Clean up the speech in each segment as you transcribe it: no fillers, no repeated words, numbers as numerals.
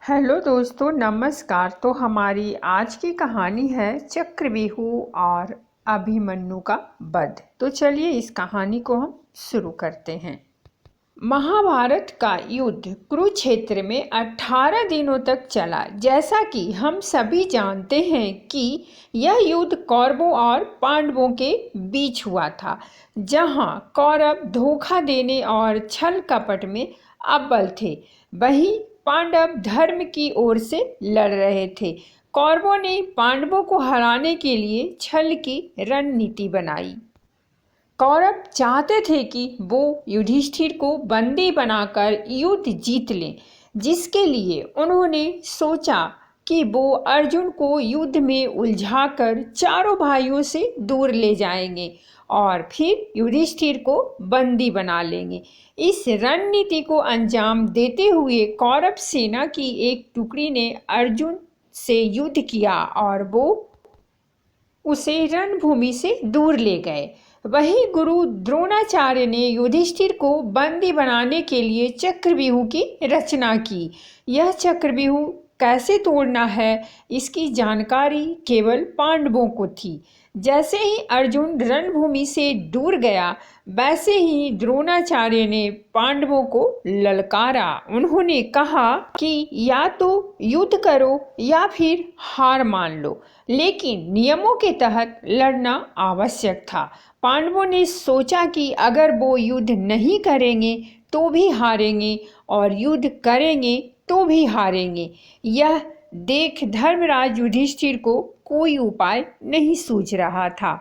Hello दोस्तों, नमस्कार। तो हमारी आज की कहानी है चक्रव्यूह और अभिमन्यु का वध। तो चलिए इस कहानी को हम शुरू करते हैं। महाभारत का युद्ध कुरुक्षेत्र में 18 दिनों तक चला। जैसा कि हम सभी जानते हैं कि यह युद्ध कौरवों और पांडवों के बीच हुआ था, जहां कौरव धोखा देने और छल कपट में अव्वल थे, वहीं पांडव धर्म की ओर से लड़ रहे थे। कौरवों ने पांडवों को हराने के लिए छल की रणनीति बनाई। कौरव चाहते थे कि वो युधिष्ठिर को बंदी बनाकर युद्ध जीत लें, जिसके लिए उन्होंने सोचा कि वो अर्जुन को युद्ध में उलझाकर चारों भाइयों से दूर ले जाएंगे और फिर युधिष्ठिर को बंदी बना लेंगे। इस रणनीति को अंजाम देते हुए कौरव सेना की एक टुकड़ी ने अर्जुन से युद्ध किया और वो उसे रणभूमि से दूर ले गए। वहीं गुरु द्रोणाचार्य ने युधिष्ठिर को बंदी बनाने के लिए चक्रव्यूह की रचना की। यह चक्रव्यूह कैसे तोड़ना है, इसकी जानकारी केवल पांडवों को थी। जैसे ही अर्जुन रणभूमि से दूर गया, वैसे ही द्रोणाचार्य ने पांडवों को ललकारा। उन्होंने कहा कि या तो युद्ध करो या फिर हार मान लो, लेकिन नियमों के तहत लड़ना आवश्यक था। पांडवों ने सोचा कि अगर वो युद्ध नहीं करेंगे तो भी हारेंगे और युद्ध करेंगे तो भी हारेंगे। यह देख धर्मराज युधिष्ठिर को कोई उपाय नहीं सूझ रहा था।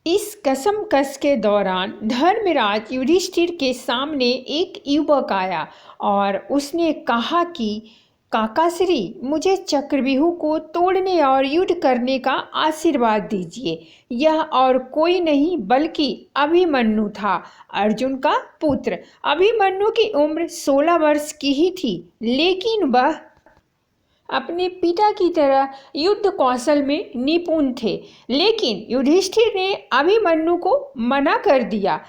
इस कसमकस के दौरान धर्मराज युधिष्ठिर के सामने एक युवक आया और उसने कहा कि काकाश्री, मुझे चक्रव्यूह को तोड़ने और युद्ध करने का आशीर्वाद दीजिए। यह और कोई नहीं बल्कि अभिमन्यु था, अर्जुन का पुत्र। अभिमन्यु की उम्र 16 वर्ष की ही थी, लेकिन वह अपने पिता की तरह युद्ध कौशल में निपुण थे। लेकिन युधिष्ठिर ने अभिमन्यु को मना कर दिया,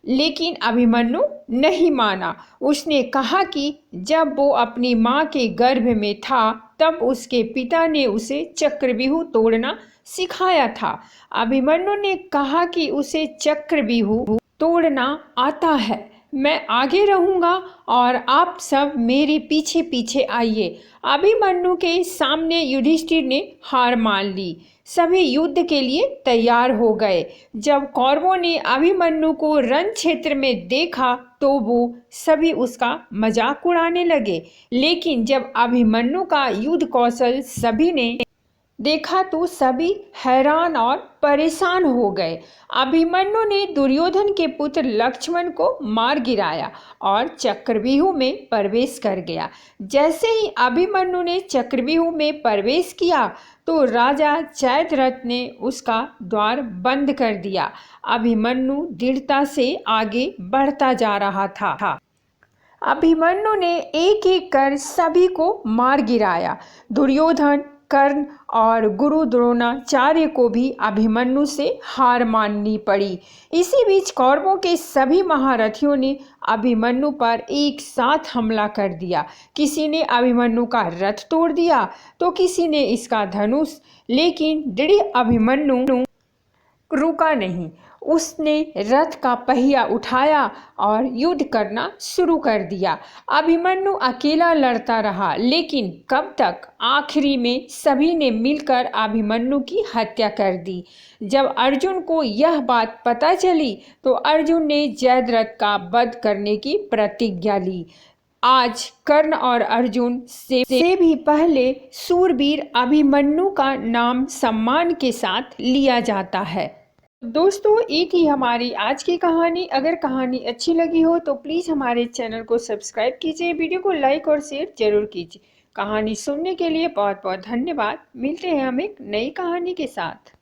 लेकिन अभिमन्यु नहीं माना। उसने कहा कि जब वो अपनी माँ के गर्भ में था तब उसके पिता ने उसे चक्रव्यूह तोड़ना सिखाया था। अभिमन्यु ने कहा कि उसे चक्रव्यूह तोड़ना आता है। मैं आगे रहूंगा और आप सब मेरे पीछे पीछे आइए। अभिमन्यु के सामने युधिष्ठिर ने हार मान ली। सभी युद्ध के लिए तैयार हो गए। जब कौरवों ने अभिमन्यु को रण क्षेत्र में देखा तो वो सभी उसका मजाक उड़ाने लगे, लेकिन जब अभिमन्यु का युद्ध कौशल सभी ने देखा तो सभी हैरान और परेशान हो गए। अभिमन्यु ने दुर्योधन के पुत्र लक्ष्मण को मार गिराया और चक्रव्यूह में प्रवेश कर गया। जैसे ही अभिमन्यु ने चक्रव्यूह में प्रवेश किया तो राजा जयद्रथ ने उसका द्वार बंद कर दिया। अभिमन्यु दृढ़ता से आगे बढ़ता जा रहा था। अभिमन्यु ने एक एक कर सभी को मार गिराया। दुर्योधन, कर्ण और गुरु द्रोणाचार्य को भी अभिमन्यु से हार माननी पड़ी। इसी बीच कौरवों के सभी महारथियों ने अभिमन्यु पर एक साथ हमला कर दिया। किसी ने अभिमन्यु का रथ तोड़ दिया तो किसी ने इसका धनुष, लेकिन दृढ़ अभिमन्यु रुका नहीं। उसने रथ का पहिया उठाया और युद्ध करना शुरू कर दिया। अभिमन्यु अकेला लड़ता रहा, लेकिन कब तक? आखिरी में सभी ने मिलकर अभिमन्यु की हत्या कर दी। जब अर्जुन को यह बात पता चली तो अर्जुन ने जयद्रथ का वध करने की प्रतिज्ञा ली। आज कर्ण और अर्जुन से भी पहले सूरवीर अभिमन्यु का नाम सम्मान के साथ लिया जाता है। दोस्तों, ये थी हमारी आज की कहानी। अगर कहानी अच्छी लगी हो तो प्लीज़ हमारे चैनल को सब्सक्राइब कीजिए, वीडियो को लाइक और शेयर जरूर कीजिए। कहानी सुनने के लिए बहुत बहुत धन्यवाद। मिलते हैं हम एक नई कहानी के साथ।